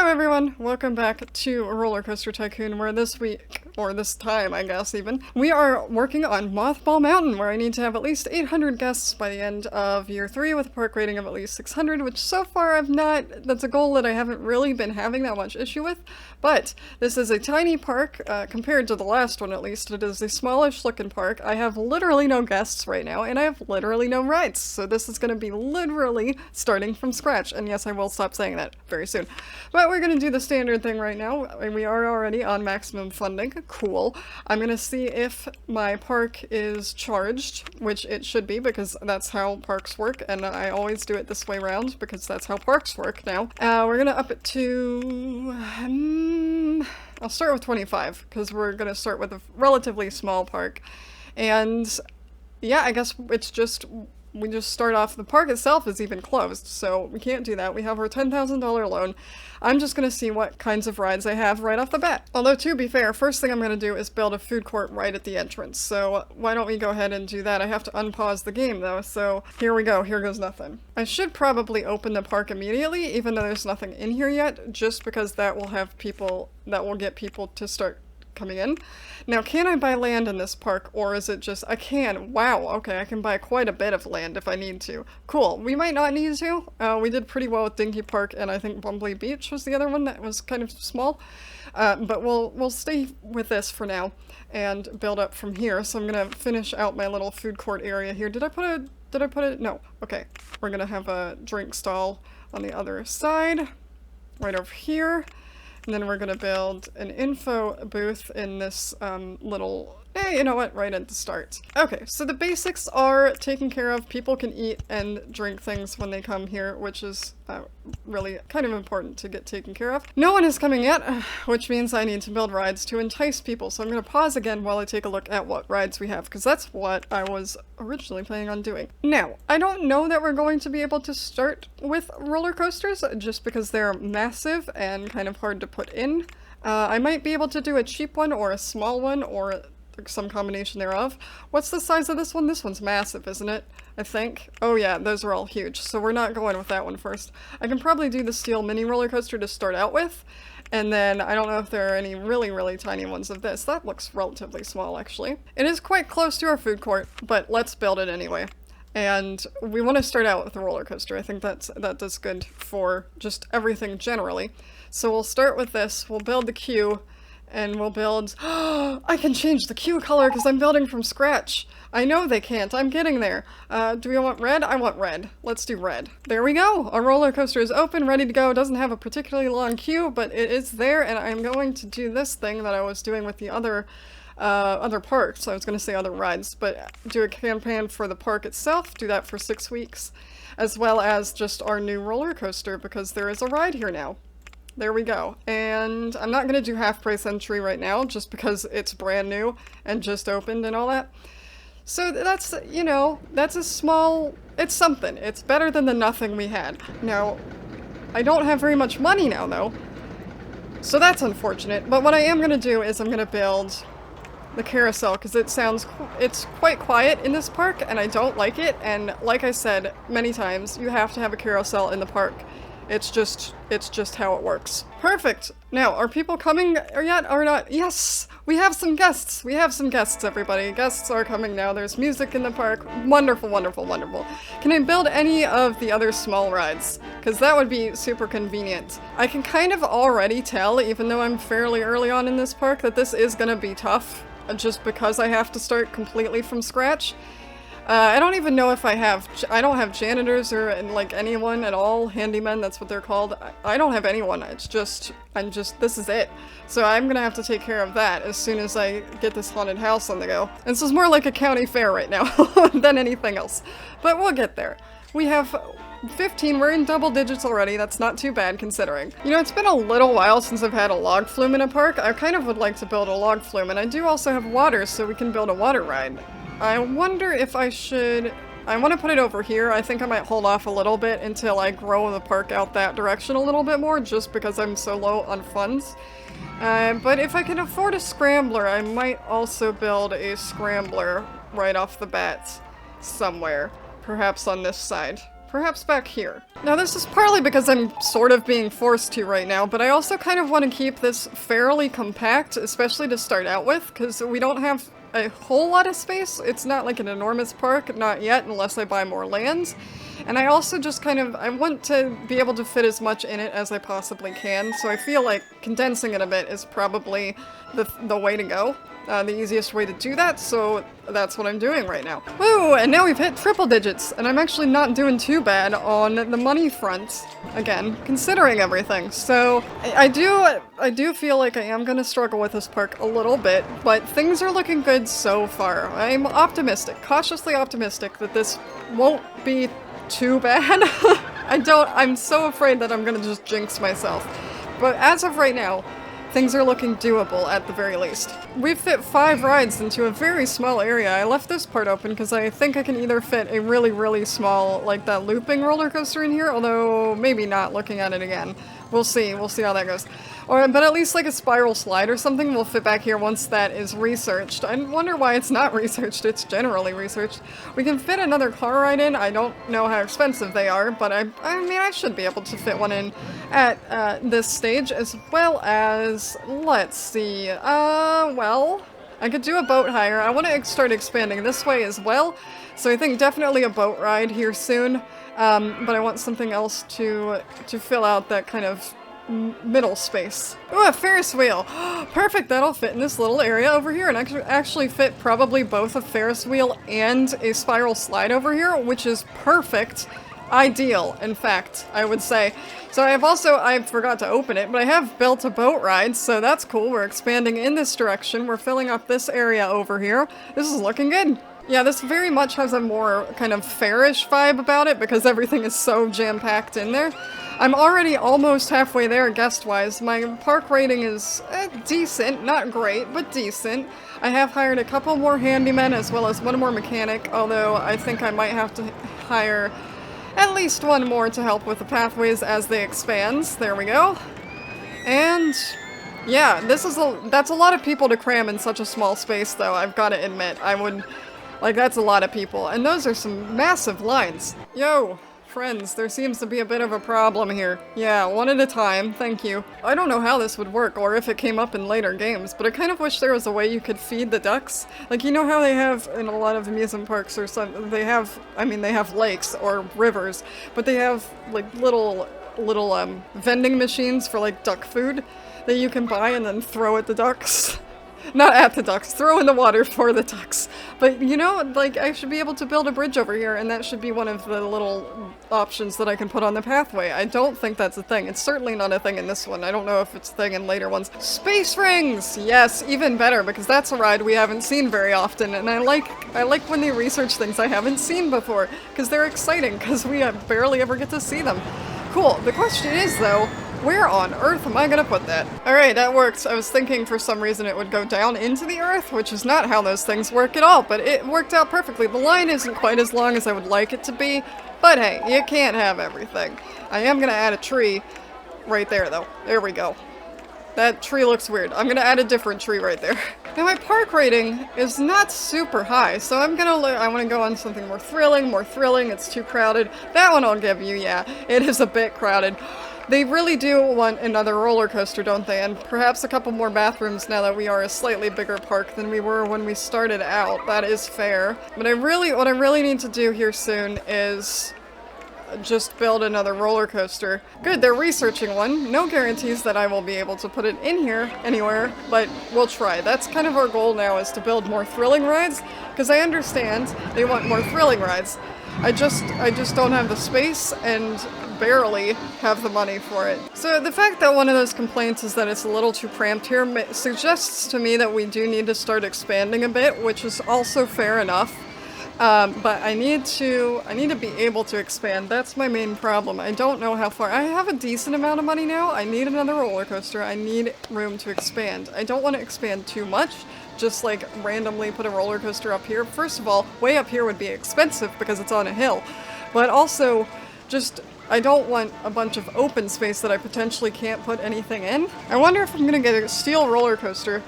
Hello everyone, welcome back to Rollercoaster Tycoon, where this week, or this time I guess even, we are working on Mothball Mountain, where I need to have at least 800 guests by the end of year 3 with a park rating of at least 600, which so far that's a goal that I haven't really been having that much issue with, but this is a tiny park, compared to the last one at least. It is a smallish looking park. I have literally no guests right now, and I have literally no rides, so this is going to be literally starting from scratch, and yes, I will stop saying that very soon. But we're going to do the standard thing right now. We are already on maximum funding. Cool. I'm going to see if my park is charged, which it should be because that's how parks work, and I always do it this way around because that's how parks work now. We're going to up it to... I'll start with 25 because we're going to start with a relatively small park. And yeah, I guess it's just... we just start off, the park itself is even closed, so we can't do that. We have our $10,000 loan. I'm just gonna see what kinds of rides I have right off the bat. Although, to be fair, first thing I'm gonna do is build a food court right at the entrance, so why don't we go ahead and do that? I have to unpause the game though, so here we go, here goes nothing. I should probably open the park immediately, even though there's nothing in here yet, just because that will get people to start coming in. Now, can I buy land in this park, or is it just... I can. Wow, okay, I can buy quite a bit of land if I need to. Cool. We might not need to. We did pretty well with Dinky Park, and I think Bumbley Beach was the other one that was kind of small. But we'll stay with this for now, and build up from here. So I'm gonna finish out my little food court area here. Did I put it? No. Okay. We're gonna have a drink stall on the other side, right over here. And then we're going to build an info booth in this little... you know what? Right at the start. Okay, so the basics are taken care of. People can eat and drink things when they come here, which is really kind of important to get taken care of. No one is coming yet, which means I need to build rides to entice people. So I'm going to pause again while I take a look at what rides we have, because that's what I was originally planning on doing. Now, I don't know that we're going to be able to start with roller coasters, just because they're massive and kind of hard to put in. I might be able to do a cheap one or a small one or some combination thereof. What's the size of this one? This one's massive, isn't it? I think. Oh yeah, those are all huge, so we're not going with that one first. I can probably do the steel mini roller coaster to start out with, and then I don't know if there are any really, really tiny ones of this. That looks relatively small, actually. It is quite close to our food court, but let's build it anyway. And we want to start out with a roller coaster. I think that does good for just everything generally. So we'll start with this. We'll build the queue. And we'll build... I can change the queue color because I'm building from scratch. I know they can't. I'm getting there. Do we want red? I want red. Let's do red. There we go. Our roller coaster is open, ready to go. It doesn't have a particularly long queue, but it is there, and I'm going to do this thing that I was doing with the other parks. I was going to say other rides, but do a campaign for the park itself. Do that for 6 weeks, as well as just our new roller coaster, because there is a ride here now. There we go. And I'm not going to do half price entry right now, just because it's brand new and just opened and all that. So that's, you know, that's a small... it's something. It's better than the nothing we had. Now, I don't have very much money now, though. So that's unfortunate. But what I am going to do is I'm going to build the carousel, because it's quite quiet in this park, and I don't like it. And like I said many times, you have to have a carousel in the park. It's just how it works. Perfect! Now, are people coming yet or not? Yes! We have some guests! We have some guests, everybody. Guests are coming now. There's music in the park. Wonderful, wonderful, wonderful. Can I build any of the other small rides? Because that would be super convenient. I can kind of already tell, even though I'm fairly early on in this park, that this is gonna be tough, just because I have to start completely from scratch. I don't even know if I don't have janitors or like anyone at all, handymen, that's what they're called. I don't have anyone, this is it. So I'm gonna have to take care of that as soon as I get this haunted house on the go. And this is more like a county fair right now than anything else. But we'll get there. We have 15, we're in double digits already, that's not too bad considering. You know, it's been a little while since I've had a log flume in a park. I kind of would like to build a log flume, and I do also have water, so we can build a water ride. I wonder if I should... I want to put it over here. I think I might hold off a little bit until I grow the park out that direction a little bit more, just because I'm so low on funds. But if I can afford a scrambler, I might also build a scrambler right off the bat somewhere. Perhaps on this side. Perhaps back here. Now this is partly because I'm sort of being forced to right now, but I also kind of want to keep this fairly compact, especially to start out with, because we don't have a whole lot of space. It's not like an enormous park, not yet, unless I buy more lands. And I also just kind of, I want to be able to fit as much in it as I possibly can, so I feel like condensing it a bit is probably the way to go. The easiest way to do that, so that's what I'm doing right now. Woo! And now we've hit triple digits, and I'm actually not doing too bad on the money front, again, considering everything. So, I do feel like I am gonna struggle with this park a little bit, but things are looking good so far. I'm optimistic, cautiously optimistic that this won't be too bad. I'm so afraid that I'm gonna just jinx myself. But as of right now, things are looking doable at the very least. We've fit 5 rides into a very small area. I left this part open because I think I can either fit a really, really small, like that looping roller coaster in here, although maybe not looking at it again. We'll see how that goes. But at least like a spiral slide or something will fit back here once that is researched. I wonder why it's not researched, it's generally researched. We can fit another car ride in. I don't know how expensive they are, but I mean, I should be able to fit one in at this stage, as well as, let's see, well, I could do a boat hire. I want to start expanding this way as well, so I think definitely a boat ride here soon. But I want something else to fill out that kind of middle space. Ooh, a Ferris wheel! Perfect, that'll fit in this little area over here, and actually fit probably both a Ferris wheel and a spiral slide over here, which is perfect. Ideal, in fact, I would say. So I forgot to open it, but I have built a boat ride, so that's cool. We're expanding in this direction. We're filling up this area over here. This is looking good. Yeah, this very much has a more kind of fairish vibe about it because everything is so jam-packed in there. I'm already almost halfway there guest-wise. My park rating is decent, not great, but decent. I have hired a couple more handymen as well as one more mechanic, although I think I might have to hire at least one more to help with the pathways as they expand. There we go. And yeah, that's a lot of people to cram in such a small space, though, I've got to admit. Like, that's a lot of people. And those are some massive lines. Yo, friends, there seems to be a bit of a problem here. Yeah, one at a time, thank you. I don't know how this would work, or if it came up in later games, but I kind of wish there was a way you could feed the ducks. Like, you know how they have in a lot of amusement parks or something, they have lakes or rivers, but they have, like, little vending machines for, like, duck food that you can buy and then throw at the ducks. Not at the ducks, throw in the water for the ducks. But, you know, like, I should be able to build a bridge over here, and that should be one of the little options that I can put on the pathway. I don't think that's a thing. It's certainly not a thing in this one. I don't know if it's a thing in later ones. Space rings! Yes, even better, because that's a ride we haven't seen very often, and I like when they research things I haven't seen before, because they're exciting, because we barely ever get to see them. Cool. The question is, though, where on earth am I gonna put that? Alright, that worked. I was thinking for some reason it would go down into the earth, which is not how those things work at all, but it worked out perfectly. The line isn't quite as long as I would like it to be, but hey, you can't have everything. I am gonna add a tree right there, though. There we go. That tree looks weird. I'm gonna add a different tree right there. Now, my park rating is not super high, so I want to go on something more thrilling, it's too crowded. That one I'll give you, yeah. It is a bit crowded. They really do want another roller coaster, don't they? And perhaps a couple more bathrooms now that we are a slightly bigger park than we were when we started out. That is fair. But what I really need to do here soon is just build another roller coaster. Good, they're researching one. No guarantees that I will be able to put it in here anywhere, but we'll try. That's kind of our goal now, is to build more thrilling rides, because I understand they want more thrilling rides. I just don't have the space and barely have the money for it. So the fact that one of those complaints is that it's a little too cramped here suggests to me that we do need to start expanding a bit, which is also fair enough. But I need to be able to expand. That's my main problem. I don't know how far. I have a decent amount of money now. I need another roller coaster. I need room to expand. I don't want to expand too much. Just like randomly put a roller coaster up here. First of all, way up here would be expensive because it's on a hill. But also, just, I don't want a bunch of open space that I potentially can't put anything in. I wonder if I'm gonna get a steel roller coaster.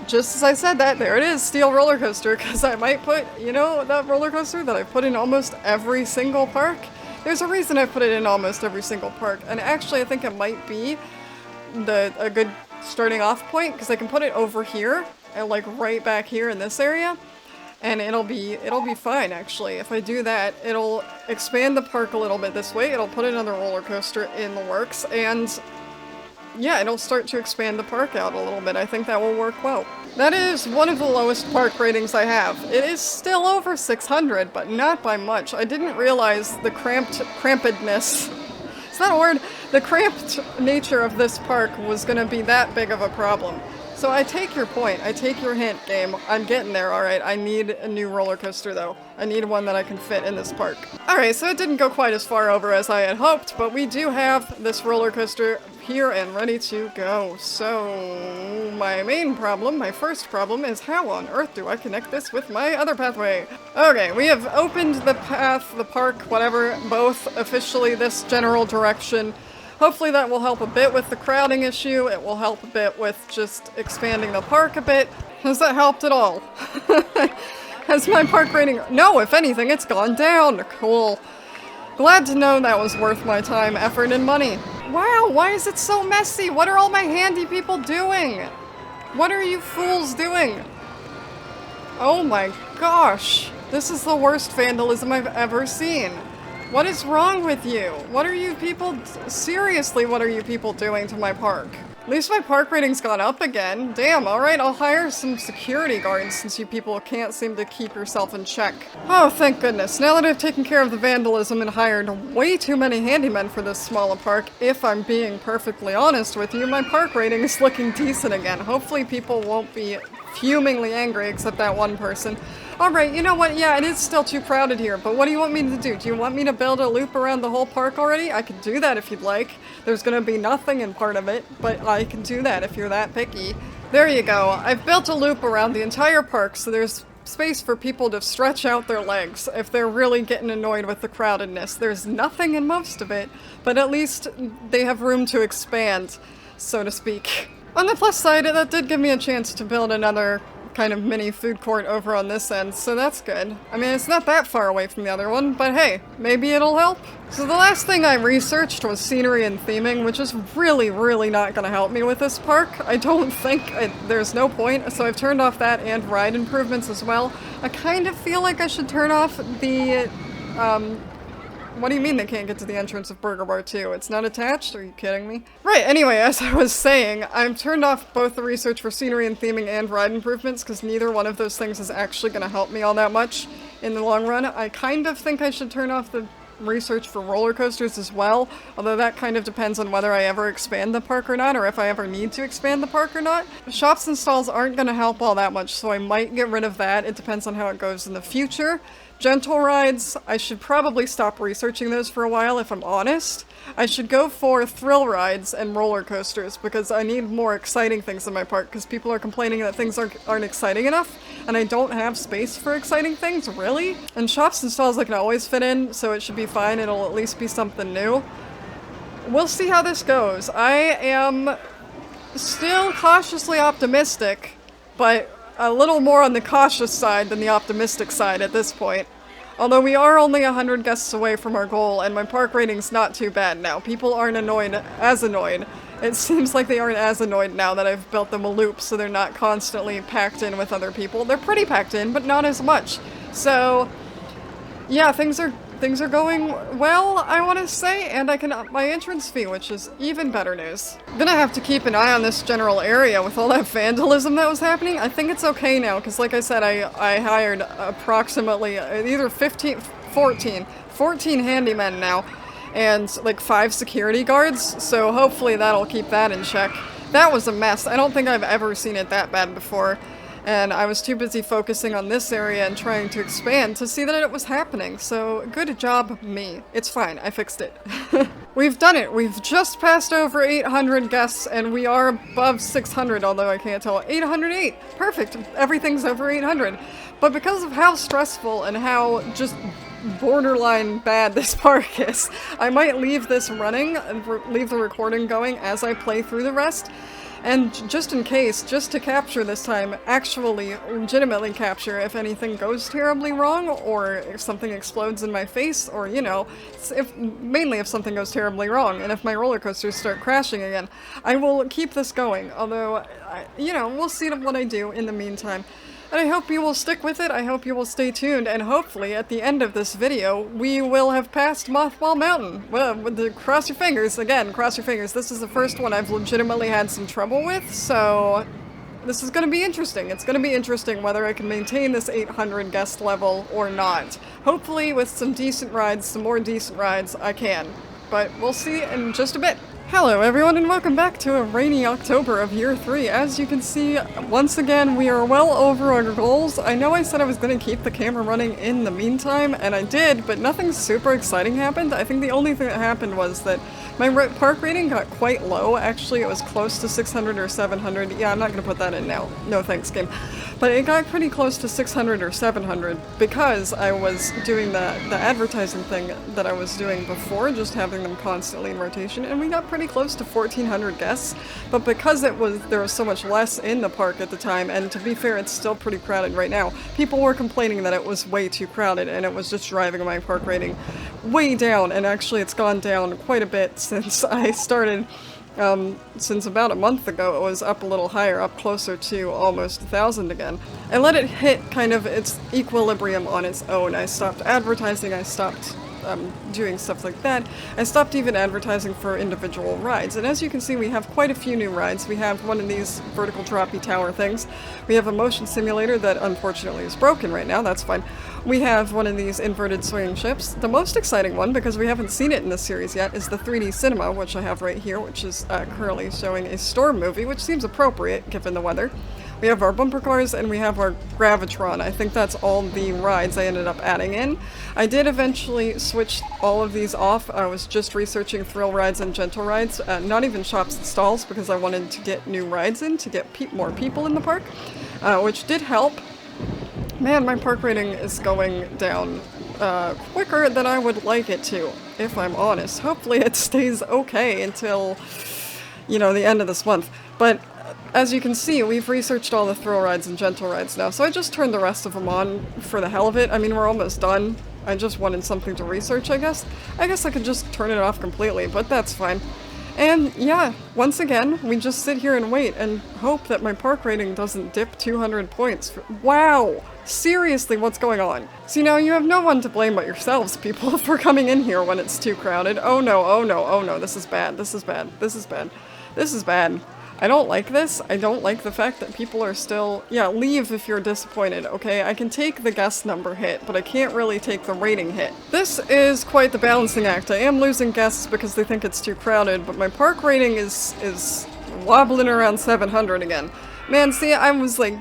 Just as I said that, there it is, steel roller coaster, because I might put, you know, that roller coaster that I put in almost every single park? There's a reason I put it in almost every single park, and actually I think it might be a good starting off point, because I can put it over here, and like right back here in this area, and it'll be fine actually. If I do that, it'll expand the park a little bit this way, it'll put another roller coaster in the works, and yeah, it'll start to expand the park out a little bit. I think that will work well. That is one of the lowest park ratings I have. It is still over 600, but not by much. I didn't realize the crampedness. Is that a word? The cramped nature of this park was going to be that big of a problem. So I take your point. I take your hint, game. I'm getting there, alright. I need a new roller coaster, though. I need one that I can fit in this park. Alright, so it didn't go quite as far over as I had hoped, but we do have this roller coaster here and ready to go. So my first problem is how on earth do I connect this with my other pathway? Okay, we have opened the path, the park, whatever, both officially this general direction. Hopefully that will help a bit with the crowding issue. It will help a bit with just expanding the park a bit. Has that helped at all? Has my park rating... No, if anything, it's gone down. Cool. Glad to know that was worth my time, effort, and money. Wow, why is it so messy? What are all my handy people doing? What are you fools doing? Oh my gosh. This is the worst vandalism I've ever seen. What is wrong with you? What are you people... Seriously, what are you people doing to my park? At least my park rating's gone up again. Damn, alright, I'll hire some security guards since you people can't seem to keep yourself in check. Oh, thank goodness. Now that I've taken care of the vandalism and hired way too many handymen for this smaller park, if I'm being perfectly honest with you, my park rating is looking decent again. Hopefully people won't be fumingly angry except that one person. Alright, you know what? Yeah, it is still too crowded here, but what do you want me to do? Do you want me to build a loop around the whole park already? I could do that if you'd like. There's gonna be nothing in part of it, but I can do that if you're that picky. There you go. I've built a loop around the entire park, so there's space for people to stretch out their legs if they're really getting annoyed with the crowdedness. There's nothing in most of it, but at least they have room to expand, so to speak. On the plus side, that did give me a chance to build another kind of mini food court over on this end, so that's good. I mean, it's not that far away from the other one, but hey, maybe it'll help. So the last thing I researched was scenery and theming, which is really not gonna help me with this park. I don't think there's no point, so I've turned off that and ride improvements as well. I kind of feel like I should turn off the, what do you mean they can't get to the entrance of Burger Bar 2? It's not attached? Are you kidding me? Right, anyway, as I was saying, I've turned off both the research for scenery and theming and ride improvements because neither one of those things is actually going to help me all that much in the long run. I kind of think I should turn off the research for roller coasters as well, although that kind of depends on whether I ever expand the park or not, or if I ever need to expand the park or not. Shops and stalls aren't going to help all that much, so I might get rid of that. It depends on how it goes in the future. Gentle rides, I should probably stop researching those for a while if I'm honest. I should go for thrill rides and roller coasters because I need more exciting things in my park because people are complaining that things aren't exciting enough and I don't have space for exciting things, really? And shops and stalls I can always fit in, so it should be fine. It'll at least be something new. We'll see how this goes. I am still cautiously optimistic, but a little more on the cautious side than the optimistic side at this point. Although we are only 100 guests away from our goal, and my park rating's not too bad now. People aren't as annoyed. It seems like they aren't as annoyed now that I've built them a loop, so they're not constantly packed in with other people. They're pretty packed in, but not as much. So, yeah, things are going well, I want to say, and I can up my entrance fee, which is even better news. I'm gonna have to keep an eye on this general area with all that vandalism that was happening. I think it's okay now, because like I said, I hired approximately either 14 handymen now, and like 5 security guards, so hopefully that'll keep that in check. That was a mess. I don't think I've ever seen it that bad before. And I was too busy focusing on this area and trying to expand to see that it was happening, so good job me. It's fine, I fixed it. We've done it! We've just passed over 800 guests, and we are above 600, although I can't tell. 808! Perfect! Everything's over 800. But because of how stressful and how just borderline bad this park is, I might leave this running and leave the recording going as I play through the rest. And just in case, just to capture this time, actually legitimately capture if anything goes terribly wrong, or if something explodes in my face, or, you know, mainly if something goes terribly wrong, and if my roller coasters start crashing again. I will keep this going, although, you know, we'll see what I do in the meantime. And I hope you will stick with it, I hope you will stay tuned, and hopefully at the end of this video, we will have passed Mothball Mountain. Well, cross your fingers, again, cross your fingers. This is the first one I've legitimately had some trouble with, so this is going to be interesting. It's going to be interesting whether I can maintain this 800 guest level or not. Hopefully with some decent rides, some more decent rides, I can. But we'll see in just a bit. Hello everyone and welcome back to a rainy October of year 3. As you can see, once again we are well over our goals. I know I said I was going to keep the camera running in the meantime, and I did, but nothing super exciting happened. I think the only thing that happened was that my park rating got quite low. Actually, it was close to 600 or 700. Yeah, I'm not going to put that in now. No thanks, game. But it got pretty close to 600 or 700 because I was doing the advertising thing that I was doing before, just having them constantly in rotation, and we got pretty close to 1,400 guests. But because there was so much less in the park at the time, and to be fair, it's still pretty crowded right now, people were complaining that it was way too crowded, and it was just driving my park rating way down, and actually it's gone down quite a bit since I started. Since about a month ago, it was up a little higher, up closer to almost 1,000 again. I let it hit kind of its equilibrium on its own. I stopped advertising, I stopped doing stuff like that. I stopped even advertising for individual rides, and as you can see, we have quite a few new rides. We have one of these vertical droppy tower things. We have a motion simulator that unfortunately is broken right now, that's fine. We have one of these inverted swinging ships. The most exciting one, because we haven't seen it in this series yet, is the 3D cinema, which I have right here, which is currently showing a storm movie, which seems appropriate given the weather. We have our bumper cars, and we have our Gravitron. I think that's all the rides I ended up adding in. I did eventually switch all of these off. I was just researching thrill rides and gentle rides, not even shops and stalls, because I wanted to get new rides in, to get more people in the park, which did help. Man, my park rating is going down quicker than I would like it to, if I'm honest. Hopefully it stays okay until, you know, the end of this month. But as you can see, we've researched all the thrill rides and gentle rides now, so I just turned the rest of them on for the hell of it. I mean, we're almost done. I just wanted something to research, I guess. I guess I could just turn it off completely, but that's fine. And yeah, once again, we just sit here and wait and hope that my park rating doesn't dip 200 points. Wow! Seriously, what's going on? See, now you have no one to blame but yourselves, people, for coming in here when it's too crowded. Oh no, oh no, oh no, this is bad, this is bad, this is bad, this is bad. I don't like this. I don't like the fact that people are still... Yeah, leave if you're disappointed, okay? I can take the guest number hit, but I can't really take the rating hit. This is quite the balancing act. I am losing guests because they think it's too crowded, but my park rating is wobbling around 700 again. Man, see, I was like,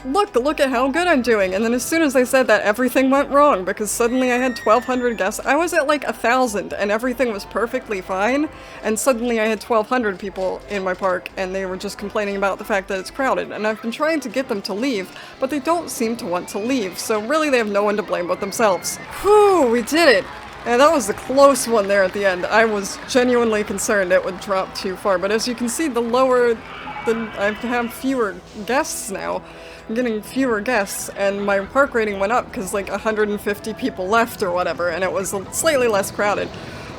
look at how good I'm doing, and then as soon as I said that, everything went wrong, because suddenly I had 1,200 guests. I was at like 1,000, and everything was perfectly fine, and suddenly I had 1,200 people in my park, and they were just complaining about the fact that it's crowded, and I've been trying to get them to leave, but they don't seem to want to leave, so really they have no one to blame but themselves. Whew, we did it! And that was a close one there at the end. I was genuinely concerned it would drop too far, but as you can see, I have fewer guests now. I'm getting fewer guests, and my park rating went up because like 150 people left or whatever, and it was slightly less crowded.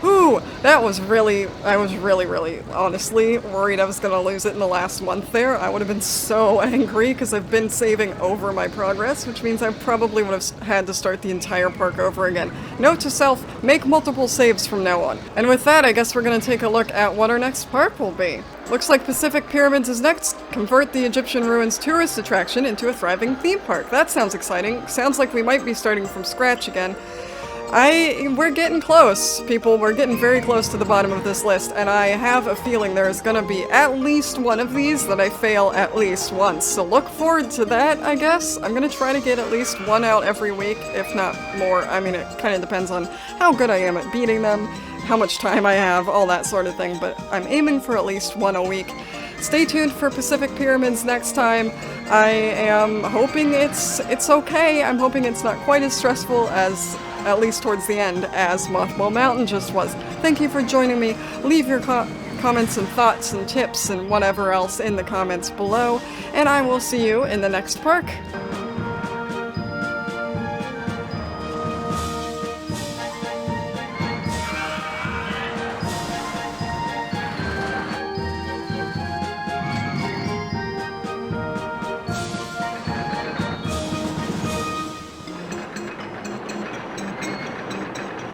Ooh, that was really, I was really honestly worried I was gonna lose it in the last month there. I would have been so angry because I've been saving over my progress, which means I probably would have had to start the entire park over again. Note to self, make multiple saves from now on. And with that, I guess we're gonna take a look at what our next park will be. Looks like Pacific Pyramids is next. Convert the Egyptian ruins tourist attraction into a thriving theme park. That sounds exciting. Sounds like we might be starting from scratch again. We're getting close, people. We're getting very close to the bottom of this list, and I have a feeling there's gonna be at least one of these that I fail at least once. So look forward to that, I guess. I'm gonna try to get at least one out every week, if not more. I mean, it kind of depends on how good I am at beating them, how much time I have, all that sort of thing, but I'm aiming for at least one a week. Stay tuned for Pacific Pyramids next time. I am hoping it's okay. I'm hoping it's not quite as stressful as, at least towards the end, as Mothball Mountain just was. Thank you for joining me. Leave your comments and thoughts and tips and whatever else in the comments below, and I will see you in the next park.